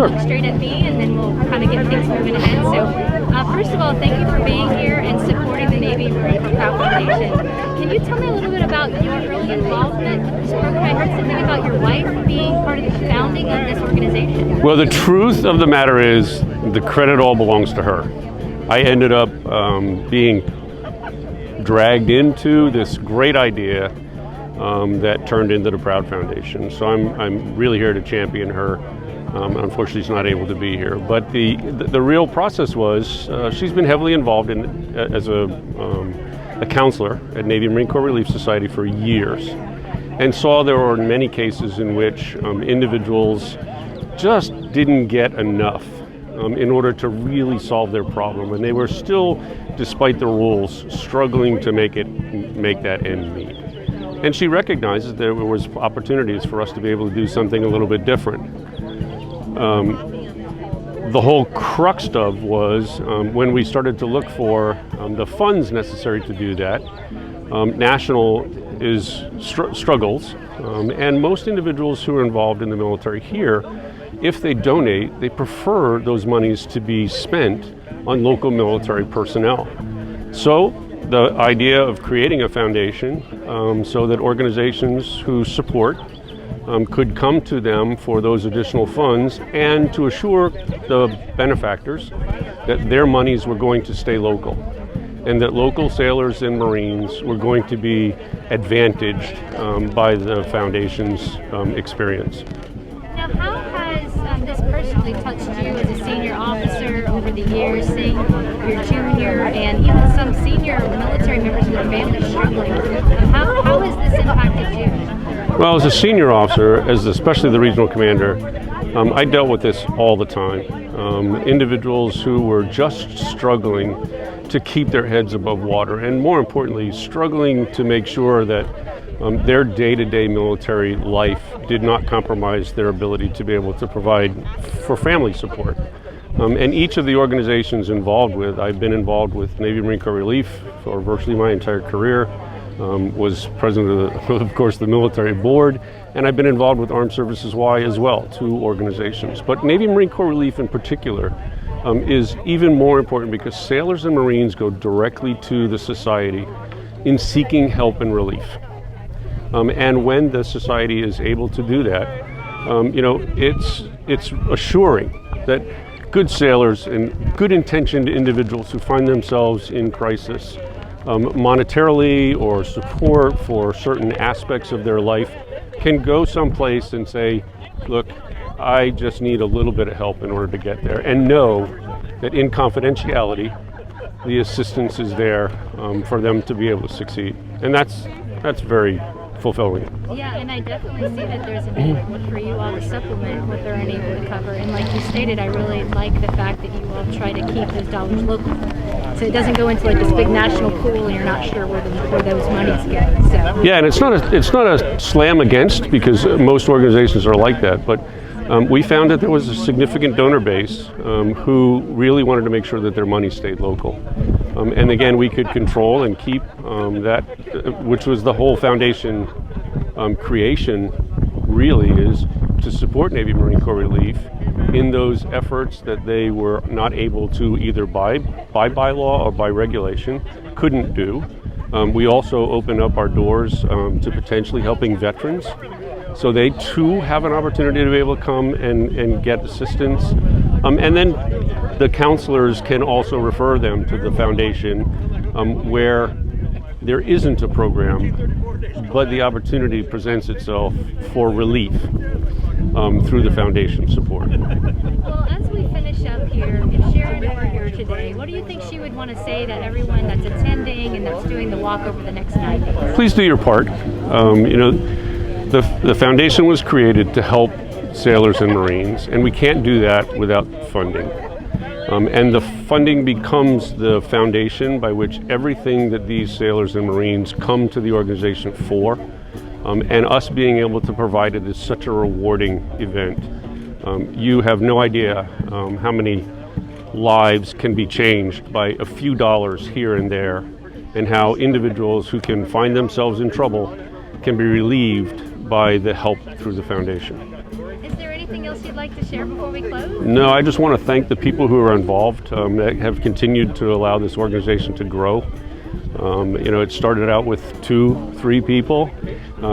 Sure. look straight at me, and then we'll kind of get things moving ahead. So, first of all, thank you for being here and supporting the Navy Marine for Proud Foundation. Can you tell me a little bit about your early involvement with this program? I heard something about your wife being part of the founding of this organization. Well, the truth of the matter is the credit all belongs to her. I ended up being dragged into this great idea that turned into the Proud Foundation. So I'm really here to champion her. Unfortunately, she's not able to be here. But the real process was she's been heavily involved in as a counselor at Navy Marine Corps Relief Society for years, and saw there were many cases in which individuals just didn't get enough in order to really solve their problem, and they were still, despite the rules, struggling to make that end meet. And she recognizes there was opportunities for us to be able to do something a little bit different. The whole crux of was when we started to look for the funds necessary to do that. National is struggles, and most individuals who are involved in the military here, if they donate, they prefer those monies to be spent on local military personnel. So the idea of creating a foundation so that organizations who support could come to them for those additional funds, and to assure the benefactors that their monies were going to stay local, and that local sailors and Marines were going to be advantaged by the foundation's experience. Now, how has this personally touched you as a senior officer over the years, seeing your junior and even some senior military members of your family struggling? How has this impacted you? Well, as a senior officer, especially the regional commander, I dealt with this all the time. Individuals who were just struggling to keep their heads above water, and more importantly, struggling to make sure that their day-to-day military life did not compromise their ability to be able to provide for family support. And each of the organizations involved with, I've been involved with Navy Marine Corps Relief for virtually my entire career, was president of course, the military board, and I've been involved with Armed Services Y as well, 2 organizations. But Navy Marine Corps Relief in particular is even more important because sailors and Marines go directly to the society in seeking help and relief. And when the society is able to do that, it's assuring that good sailors and good-intentioned individuals who find themselves in crisis, monetarily or support for certain aspects of their life, can go someplace and say, look, I just need a little bit of help in order to get there, and know that in confidentiality, the assistance is there for them to be able to succeed. And that's very fulfilling. Yeah, and I definitely see that there's a need for you all to supplement what they're unable to cover. And like you stated, I really like the fact that you all try to keep those dollars local, so it doesn't go into like this big national pool and you're not sure where those monies go. So yeah, and it's not a slam against, because most organizations are like that, but we found that there was a significant donor base who really wanted to make sure that their money stayed local. And again, we could control and keep that, which was the whole foundation creation, really, is to support Navy Marine Corps Relief in those efforts that they were not able to either by bylaw or by regulation, couldn't do. We also open up our doors to potentially helping veterans, so they too have an opportunity to be able to come and get assistance. And then the counselors can also refer them to the foundation where there isn't a program, but the opportunity presents itself for relief through the foundation support. Well, as we finish up here, if Sharon were here today, what do you think she would want to say to everyone that's attending and that's doing the walk over the next 9 days? Please do your part. The foundation was created to help sailors and Marines, and we can't do that without funding. And the funding becomes the foundation by which everything that these sailors and Marines come to the organization for, and us being able to provide it is such a rewarding event. You have no idea how many lives can be changed by a few dollars here and there, and how individuals who can find themselves in trouble can be relieved by the help through the foundation. Is there anything anything else you'd like to share before we close? No, I just want to thank the people who are involved that have continued to allow this organization to grow. It started out with 2-3 people.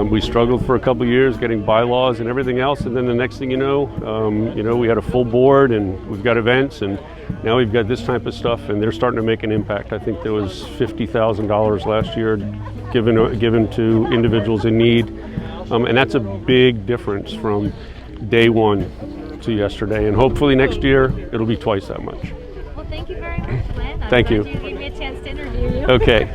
We struggled for a couple of years getting bylaws and everything else, and then the next thing you know, we had a full board and we've got events, and now we've got this type of stuff, and they're starting to make an impact. I think there was $50,000 last year given to individuals in need, and that's a big difference from day one to yesterday, and hopefully next year it'll be twice that much. Well, thank you very much, Len. Thank you. You gave me a chance to interview you. Okay.